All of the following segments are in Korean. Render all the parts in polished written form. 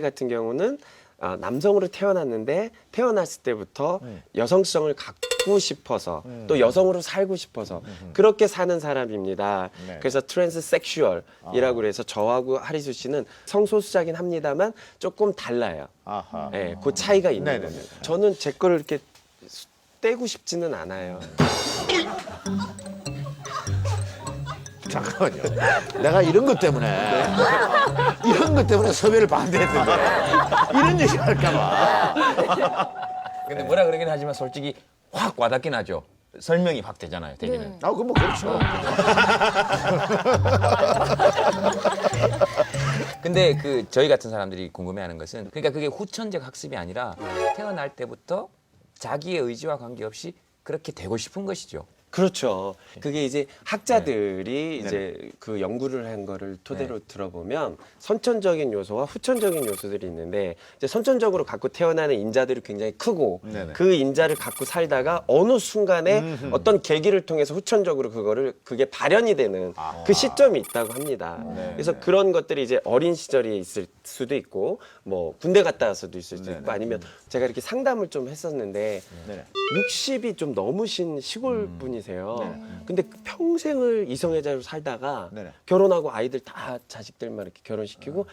같은 경우는 남성으로 태어났는데 태어났을 때부터 여성성을 갖고 싶어서 또 여성으로 살고 싶어서 그렇게 사는 사람입니다. 네. 그래서 트랜스섹슈얼이라고 그래서 저하고 하리수 씨는 성소수자긴 합니다만 조금 달라요. 아하. 네, 그 차이가 있는 네네네. 겁니다. 저는 제 거를 이렇게 떼고 싶지는 않아요. 잠깐만요. 내가 이런 것 때문에 섭외를 반대했던 거야. 이런 얘기 할까봐. 근데 뭐라 그러긴 하지만 솔직히 확 와닿긴 하죠. 설명이 확 되잖아요, 되기는. 아, 그건 뭐 그렇죠. 근데 그 저희 같은 사람들이 궁금해하는 것은 그러니까 그게 후천적 학습이 아니라 태어날 때부터 자기의 의지와 관계없이 그렇게 되고 싶은 것이죠. 그렇죠. 그게 이제 학자들이 이제 그 연구를 한 거를 토대로 들어보면 선천적인 요소와 후천적인 요소들이 있는데 이제 선천적으로 갖고 태어나는 인자들이 굉장히 크고 네네. 그 인자를 갖고 살다가 어느 순간에 어떤 계기를 통해서 후천적으로 그게 발현이 되는 그 시점이 있다고 합니다. 그래서 그런 것들이 이제 어린 시절에 있을 수도 있고 뭐 군대 갔다 와서도 있을 수도 있고 아니면 제가 이렇게 상담을 좀 했었는데 네네. 60이 좀 넘으신 시골 분이세요. 근데 평생을 이성애자로 살다가 네네. 결혼하고 아이들 다 자식들만 이렇게 결혼시키고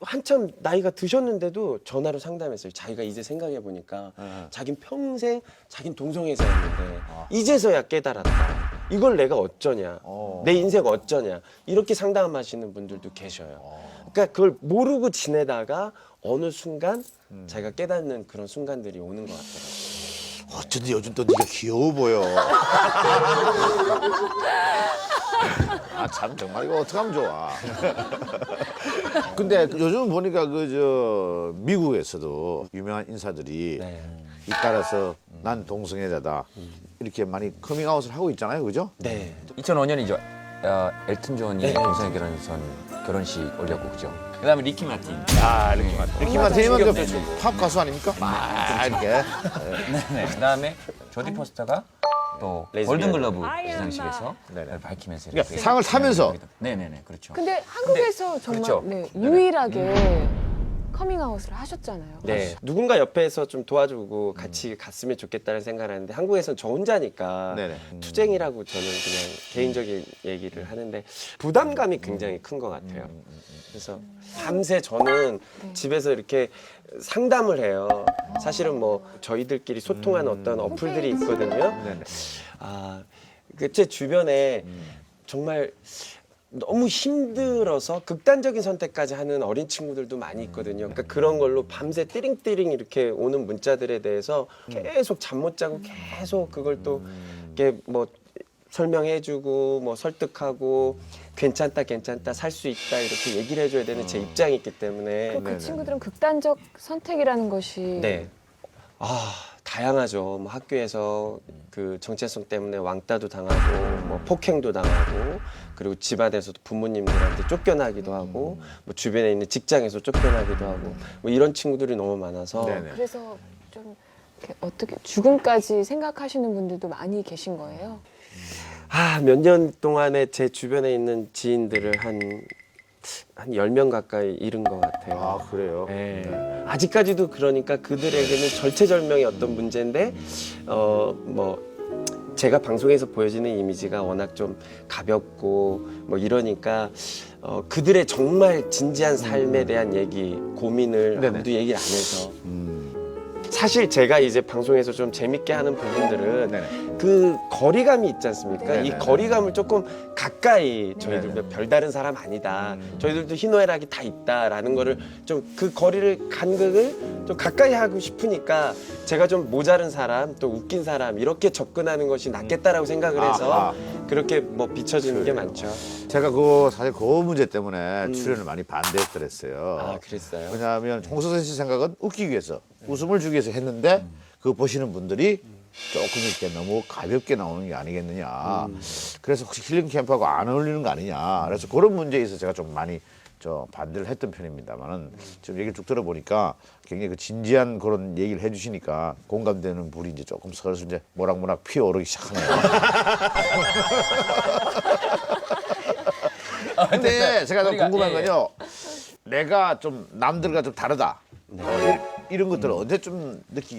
한참 나이가 드셨는데도 전화로 상담했어요. 자기가 이제 생각해 보니까 자긴 평생 자긴 동성애자였는데 이제서야 깨달았다. 이걸 내가 어쩌냐. 내 인생 어쩌냐. 이렇게 상담하시는 분들도 계셔요. 그러니까 그걸 모르고 지내다가 어느 순간 자기가 깨닫는 그런 순간들이 오는 것 같더라고요. 어쩐지 요즘 또 네가 귀여워 보여. 아, 참 정말 이거 어떡하면 좋아. 근데 요즘 보니까 미국에서도 유명한 인사들이 네. 잇따라서 난 동성애자다 이렇게 많이 커밍아웃을 하고 있잖아요, 그죠? 네. 2005년이죠. 엘튼 존이 동성애 결혼식 올렸고 그죠. 그다음에 리키 마틴. 아, 리키 마틴. 리키 마틴은 네, 그 팝 가수 아닙니까? 막 이렇게. 네. 그다음에 조디 포스터가 또 레즈비언. 골든글러브 시상식에서 네네. 밝히면서 그러니까 이렇게 상을 타면서. 네네네 그렇죠. 근데 한국에서 정말 그렇죠. 네, 유일하게 커밍아웃을 하셨잖아요. 네. 누군가 옆에서 좀 도와주고 같이 갔으면 좋겠다는 생각을 하는데 한국에서는 저 혼자니까 네네. 투쟁이라고 저는 그냥 개인적인 얘기를 하는데 부담감이 굉장히 큰 것 같아요. 그래서 밤새 저는 집에서 이렇게 상담을 해요. 사실은 뭐 저희들끼리 소통하는 어떤 어플들이 있거든요. 네네. 제 주변에 정말 너무 힘들어서 극단적인 선택까지 하는 어린 친구들도 많이 있거든요. 그러니까 그런 걸로 밤새 띠링띠링 이렇게 오는 문자들에 대해서 계속 잠 못 자고 계속 그걸 또 이렇게 뭐 설명해주고 뭐 설득하고 괜찮다 살 수 있다 이렇게 얘기를 해줘야 되는 제 입장이 있기 때문에 그 친구들은 극단적 선택이라는 것이 네. 다양하죠. 뭐 학교에서 그 정체성 때문에 왕따도 당하고, 뭐 폭행도 당하고, 그리고 집안에서도 부모님들한테 쫓겨나기도 하고, 뭐 주변에 있는 직장에서 쫓겨나기도 하고, 뭐 이런 친구들이 너무 많아서. 네네. 그래서 좀 이렇게 어떻게 죽음까지 생각하시는 분들도 많이 계신 거예요. 몇 년 동안에 제 주변에 있는 지인들을 한 10명 가까이 잃은 것 같아요. 아, 그래요? 네. 아직까지도 그러니까 그들에게는 절체절명의 어떤 문제인데 뭐 제가 방송에서 보여지는 이미지가 워낙 좀 가볍고 뭐 이러니까 그들의 정말 진지한 삶에 대한 얘기 고민을 네네. 아무도 얘기를 안 해서 사실 제가 이제 방송에서 좀 재밌게 하는 부분들은 네네. 그 거리감이 있지 않습니까? 네네. 이 거리감을 조금 가까이 저희들 네네. 별다른 사람 아니다. 저희들도 희노애락이 다 있다라는 거를 좀 그 거리를 간극을 좀 가까이 하고 싶으니까 제가 좀 모자른 사람 또 웃긴 사람 이렇게 접근하는 것이 낫겠다라고 생각을 해서 아하. 그렇게 뭐 비춰지는 게 많죠. 제가 사실 그 문제 때문에 출연을 많이 반대했더랬어요. 그랬어요? 왜냐하면 홍석천 씨 생각은 웃기기 위해서, 웃음을 주기 위해서 했는데 그거 보시는 분들이 조금 이렇게 너무 가볍게 나오는 게 아니겠느냐. 그래서 혹시 힐링 캠프하고 안 어울리는 거 아니냐. 그래서 그런 문제에 있어서 제가 좀 많이 반대를 했던 편입니다만은 지금 얘기를 쭉 들어보니까 굉장히 그 진지한 그런 얘기를 해주시니까 공감되는 불이 이제 조금 슬슬 이제 모락모락 피어오르기 시작하네요. 근데 제가 좀 궁금한 건요. 내가 좀 남들과 좀 다르다. 이런 것들을 언제쯤 느끼게